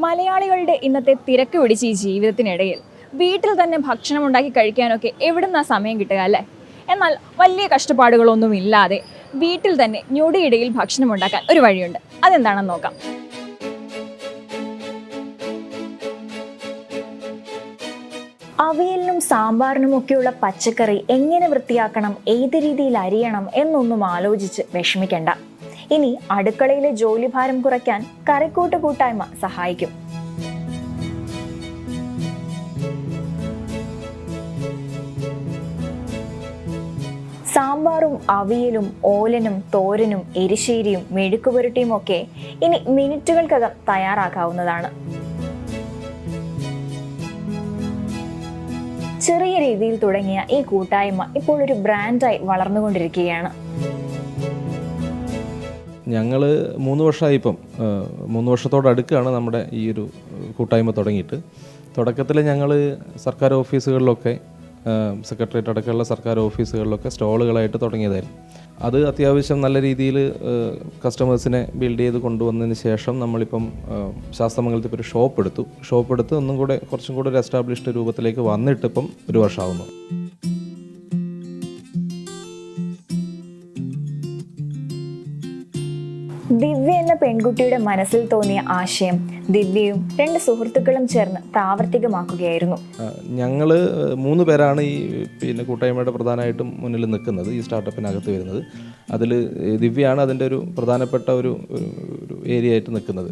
മലയാളികളുടെ ഇന്നത്തെ തിരക്ക് പിടിച്ച ഈ ജീവിതത്തിനിടയിൽ വീട്ടിൽ തന്നെ ഭക്ഷണം ഉണ്ടാക്കി കഴിക്കാനൊക്കെ എവിടുന്നാ സമയം കിട്ടുക അല്ലേ? എന്നാൽ വലിയ കഷ്ടപ്പാടുകളൊന്നും ഇല്ലാതെ വീട്ടിൽ തന്നെ ഞൊടിയിടയിൽ ഭക്ഷണം ഉണ്ടാക്കാൻ ഒരു വഴിയുണ്ട്. അതെന്താണെന്ന് നോക്കാം. അവിയലിനും സാമ്പാറിനും ഒക്കെയുള്ള പച്ചക്കറി എങ്ങനെ വൃത്തിയാക്കണം, ഏത് രീതിയിൽ അരിയണം എന്നൊന്നും ആലോചിച്ച് വിഷമിക്കണ്ട. ഇനി അടുക്കളയിലെ ജോലിഭാരം കുറയ്ക്കാൻ കറിക്കൂട്ട് കൂട്ടായ്മ സഹായിക്കും. സാമ്പാറും അവിയലും ഓലനും തോരനും എരിശ്ശേരിയും മെഴുക്കുപുരട്ടിയും ഒക്കെ ഇനി മിനിറ്റുകൾക്കകം തയ്യാറാക്കാവുന്നതാണ്. ചെറിയ രീതിയിൽ തുടങ്ങിയ ഈ കൂട്ടായ്മ ഇപ്പോൾ ഒരു ബ്രാൻഡായി വളർന്നുകൊണ്ടിരിക്കുകയാണ്. ഞങ്ങൾ 3 വർഷമായി ഇപ്പം 3 വർഷത്തോടടുക്കാണ് നമ്മുടെ ഈ ഒരു കൂട്ടായ്മ തുടങ്ങിയിട്ട്. തുടക്കത്തിൽ ഞങ്ങൾ സർക്കാർ ഓഫീസുകളിലൊക്കെ സെക്രട്ടേറിയറ്റ് അടക്കമുള്ള സർക്കാർ ഓഫീസുകളിലൊക്കെ സ്റ്റോളുകളായിട്ട് തുടങ്ങിയതായിരുന്നു. അത് അത്യാവശ്യം നല്ല രീതിയിൽ കസ്റ്റമേഴ്സിനെ ബിൽഡ് ചെയ്ത് കൊണ്ടുവന്നതിന് ശേഷം നമ്മളിപ്പം ശാസ്തമംഗലത്ത് ഇപ്പോൾ ഒരു ഷോപ്പ് എടുത്ത് കുറച്ചും കൂടെ ഒരു എസ്റ്റാബ്ലിഷ്ഡ് രൂപത്തിലേക്ക് വന്നിട്ട് ഇപ്പം 1 വർഷമാകുന്നു. ദിവ്യ എന്ന പെൺകുട്ടിയുടെ മനസ്സിൽ തോന്നിയ ആശയം ദിവ്യയും 2 സുഹൃത്തുക്കളും ചേർന്ന് പ്രാവർത്തികമാക്കുകയായിരുന്നു. ഞങ്ങൾ 3 പേരാണ് ഈ കൂട്ടായ്മയുടെ പ്രധാനമായിട്ടും മുന്നിൽ നിൽക്കുന്നത്, ഈ സ്റ്റാർട്ടപ്പിനകത്ത് വരുന്നത്. അതിൽ ദിവ്യയാണ് അതിൻ്റെ ഒരു പ്രധാനപ്പെട്ട ഒരു ഏരിയ ആയിട്ട് നിൽക്കുന്നത്.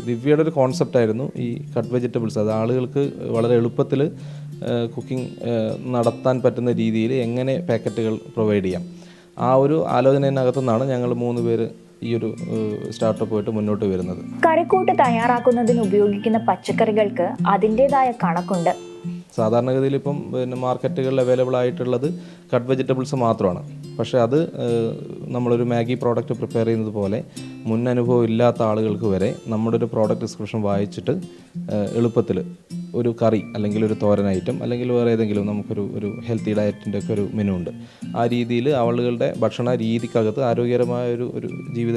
ദിവ്യയുടെ ഒരു കോൺസെപ്റ്റായിരുന്നു ഈ കട്ട് വെജിറ്റബിൾസ്. അത് ആളുകൾക്ക് വളരെ എളുപ്പത്തിൽ കുക്കിംഗ് നടത്താൻ പറ്റുന്ന രീതിയിൽ എങ്ങനെ പാക്കറ്റുകൾ പ്രൊവൈഡ് ചെയ്യാം. ആ ഒരു ആലോചനകത്തു നിന്നാണ് ഞങ്ങൾ 3 പേര് ഈ ഒരു സ്റ്റാർട്ടപ്പുമായിട്ട് മുന്നോട്ട് വരുന്നത്. കറിക്കൂട്ട് തയ്യാറാക്കുന്നതിന് ഉപയോഗിക്കുന്ന പച്ചക്കറികൾക്ക് അതിൻ്റെതായ കണക്കുണ്ട്. സാധാരണഗതിയിൽ ഇപ്പം മാർക്കറ്റുകളിൽ അവൈലബിൾ ആയിട്ടുള്ളത് കട്ട് വെജിറ്റബിൾസ് മാത്രമാണ്. പക്ഷേ അത് നമ്മളൊരു മാഗി പ്രോഡക്റ്റ് പ്രിപ്പയർ ചെയ്യുന്നത് പോലെ മുൻ അനുഭവം ഇല്ലാത്ത ആളുകൾക്ക് വരെ നമ്മുടെ ഒരു പ്രോഡക്റ്റ് ഡിസ്ക്രിപ്ഷൻ വായിച്ചിട്ട് എളുപ്പത്തിൽ ഒരു കറി അല്ലെങ്കിൽ ഒരു തോരൻ ഐറ്റം അല്ലെങ്കിൽ വേറെ ഏതെങ്കിലും നമുക്കൊരു ഹെൽത്തി ഡയറ്റിൻ്റെ ഒക്കെ ഒരു മെനു ഉണ്ട്. ആ രീതിയിൽ ആളുകളുടെ ഭക്ഷണ രീതിക്കകത്ത് ആരോഗ്യകരമായ ഒരു ജീവിത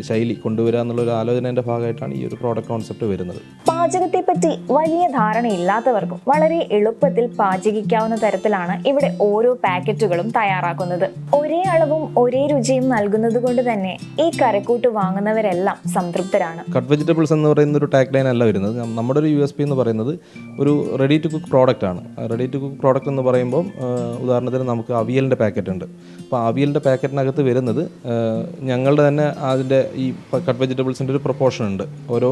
ശൈലി കൊണ്ടുവരിക എന്നുള്ളൊരു ആലോചനേൻ്റെ ഭാഗമായിട്ടാണ് ഈ ഒരു പ്രോഡക്റ്റ് കോൺസെപ്റ്റ് വരുന്നത്. പാചകത്തെ പറ്റി വലിയ ധാരണയില്ലാത്തവർക്കും വളരെ എളുപ്പത്തിൽ പാചകിക്കാവുന്ന തരത്തിലാണ് ഇവിടെ ഓരോ പാക്കറ്റുകളും തയ്യാറാക്കുന്നത്. ഒരേ അളവും ഒരേ രുചിയും നൽകുന്നത് കൊണ്ട് തന്നെ ഈ കറിക്കൂട്ട് വാങ്ങുന്നവരെല്ലാം സംതൃപ്തരാണ്. കട്ട് വെജിറ്റബിൾസ് എന്ന് പറയുന്ന ഒരു ടാഗ് ലൈൻ അല്ല വരുന്നത്. നമ്മുടെ ഒരു USP എന്ന് പറയുന്നത് ഒരു റെഡി ടു കുക്ക് പ്രോഡക്റ്റ് ആണ്. റെഡി ടു കുക്ക് പ്രോഡക്റ്റ് എന്ന് പറയുമ്പോൾ ഉദാഹരണത്തിന് നമുക്ക് അവിയലിൻ്റെ പാക്കറ്റ് ഉണ്ട്. അപ്പോൾ അവിയലിൻ്റെ പാക്കറ്റിനകത്ത് വരുന്നത് ഞങ്ങളുടെ തന്നെ അതിൻ്റെ ഈ കട്ട് വെജിറ്റബിൾസിൻ്റെ ഒരു പ്രൊപ്പോർഷൻ ഉണ്ട്. ഓരോ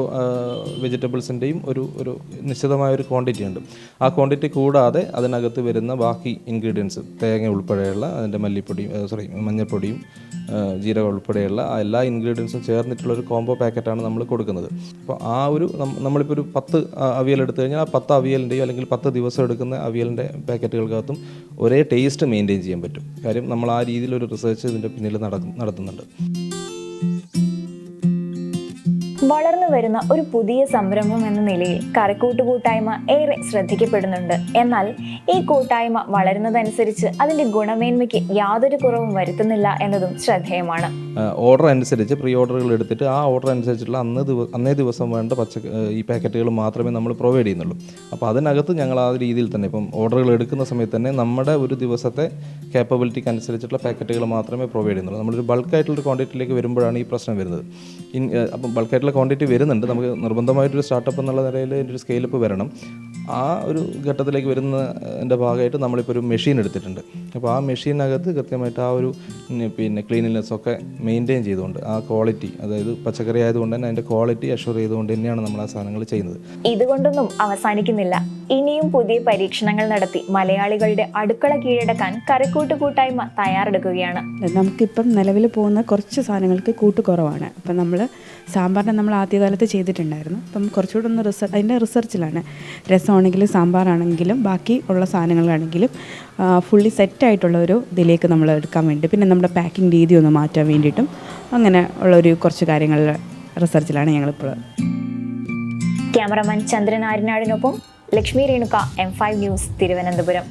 വെജിറ്റബിൾസിൻ്റെയും ഒരു നിശ്ചിതമായ ഒരു ക്വാണ്ടിറ്റി ഉണ്ട്. ആ ക്വാണ്ടിറ്റി കൂടാതെ അതിനകത്ത് വരുന്ന ബാക്കി ഇൻഗ്രീഡിയൻസ് തേങ്ങ ഉൾപ്പെടെയുള്ള അതിൻ്റെ മഞ്ഞൾപ്പൊടിയും ജീരകം ഉൾപ്പെടെയുള്ള എല്ലാ ഇൻഗ്രീഡിയൻസും ചേർന്നിട്ടുള്ളൊരു കോംബോ പാക്കറ്റാണ് നമ്മൾ കൊടുക്കുന്നത്. അപ്പോൾ ആ ഒരു നമ്മളിപ്പോൾ ഒരു 10 അവിയൽ എടുത്തു കഴിഞ്ഞാൽ ആ 10 അവിയലിൻ്റെയോ അല്ലെങ്കിൽ 10 ദിവസം എടുക്കുന്ന അവിയലിൻ്റെ പാക്കറ്റുകൾക്കകത്തും ഒരേ ടേസ്റ്റ് മെയിൻറ്റെയിൻ ചെയ്യാൻ പറ്റും. കാര്യം നമ്മൾ ആ രീതിയിലൊരു റിസർച്ച് ഇതിൻ്റെ പിന്നിൽ നടത്തുന്നുണ്ട്. വളർന്നു വരുന്ന ഒരു പുതിയ സംരംഭം എന്ന നിലയിൽ കറിക്കൂട്ട് കൂട്ടായ്മ ഏറെ ശ്രദ്ധിക്കപ്പെടുന്നുണ്ട്. എന്നാൽ ഈ കൂട്ടായ്മ വളരുന്നതനുസരിച്ച് അതിന്റെ ഗുണമേന്മയ്ക്ക് യാതൊരു കുറവും വരുത്തുന്നില്ല എന്നതും ശ്രദ്ധേയമാണ്. ഓർഡർ അനുസരിച്ച് പ്രീ ഓർഡറുകൾ എടുത്തിട്ട് ആ ഓർഡർ അനുസരിച്ചുള്ള അന്നേ ദിവസം വേണ്ട ഈ പാക്കറ്റുകൾ മാത്രമേ നമ്മൾ പ്രൊവൈഡ് ചെയ്യുന്നുള്ളൂ. അപ്പോൾ അതിനകത്ത് ഞങ്ങൾ ആ രീതിയിൽ തന്നെ ഇപ്പം ഓർഡറുകൾ എടുക്കുന്ന സമയത്ത് തന്നെ നമ്മുടെ ഒരു ദിവസത്തെ കേപ്പബിലിറ്റിക്ക് അനുസരിച്ചുള്ള പാക്കറ്റുകൾ മാത്രമേ പ്രൊവൈഡ് ചെയ്യുന്നുള്ളൂ. നമ്മളൊരു ബൾക്കായിട്ടുള്ളൊരു ക്വാണ്ടിറ്റിയിലേക്ക് വരുമ്പോഴാണ് ഈ പ്രശ്നം വരുന്നത്. അപ്പം ബൾക്കായിട്ടുള്ള ക്വാണ്ടിറ്റി വരുന്നുണ്ട്. നമുക്ക് നിർബന്ധമായിട്ടൊരു സ്റ്റാർട്ടപ്പ് എന്നുള്ള നിലയിൽ എൻ്റെ ഒരു സ്കെയിലപ്പ് വരണം. ആ ഒരു ഘട്ടത്തിലേക്ക് വരുന്നതിൻ്റെ ഭാഗമായിട്ട് നമ്മളിപ്പോൾ ഒരു മെഷീൻ എടുത്തിട്ടുണ്ട്. അപ്പോൾ ആ മെഷീനകത്ത് കൃത്യമായിട്ട് ആ ഒരു ക്ലീനിനെസ് ഒക്കെ മെയിൻറ്റെയിൻ ചെയ്തുകൊണ്ട് ആ ക്വാളിറ്റി, അതായത് പച്ചക്കറി ആയതുകൊണ്ട് തന്നെ അതിൻ്റെ ക്വാളിറ്റി അഷ്വർ ചെയ്തുകൊണ്ട് തന്നെയാണ് നമ്മൾ ആ സാധനങ്ങൾ ചെയ്യുന്നത്. ഇതുകൊണ്ടൊന്നും അവസാനിക്കുന്നില്ല. ഇനിയും പുതിയ പരീക്ഷണങ്ങൾ നടത്തി മലയാളികളുടെ അടുക്കള കീഴടക്കാൻ കറിക്കൂട്ട് കൂട്ടായ്മ തയ്യാറെടുക്കുകയാണ്. നമുക്കിപ്പം നിലവിൽ പോകുന്ന കുറച്ച് സാധനങ്ങൾക്ക് കൂട്ട് കുറവാണ്. അപ്പം നമ്മൾ സാമ്പാറിനെ നമ്മൾ ആദ്യകാലത്ത് ചെയ്തിട്ടുണ്ടായിരുന്നു. അപ്പം കുറച്ചുകൂടെ ഒന്ന് അതിൻ്റെ റിസർച്ചിലാണ്. രസമാണെങ്കിലും സാമ്പാറാണെങ്കിലും ബാക്കി ഉള്ള സാധനങ്ങളാണെങ്കിലും ഫുള്ളി സെറ്റായിട്ടുള്ള ഒരു ഇതിലേക്ക് നമ്മൾ എടുക്കാൻ വേണ്ടി, പിന്നെ നമ്മുടെ പാക്കിംഗ് രീതി ഒന്ന് മാറ്റാൻ വേണ്ടിയിട്ടും അങ്ങനെ ഉള്ളൊരു കുറച്ച് കാര്യങ്ങളിൽ റിസർച്ചിലാണ് ഞങ്ങളിപ്പോൾ. ക്യാമറമാൻ ചന്ദ്രൻ ആര്യനാടിനൊപ്പം ലക്ഷ്മി രേണുക, M5 ന്യൂസ്, തിരുവനന്തപുരം.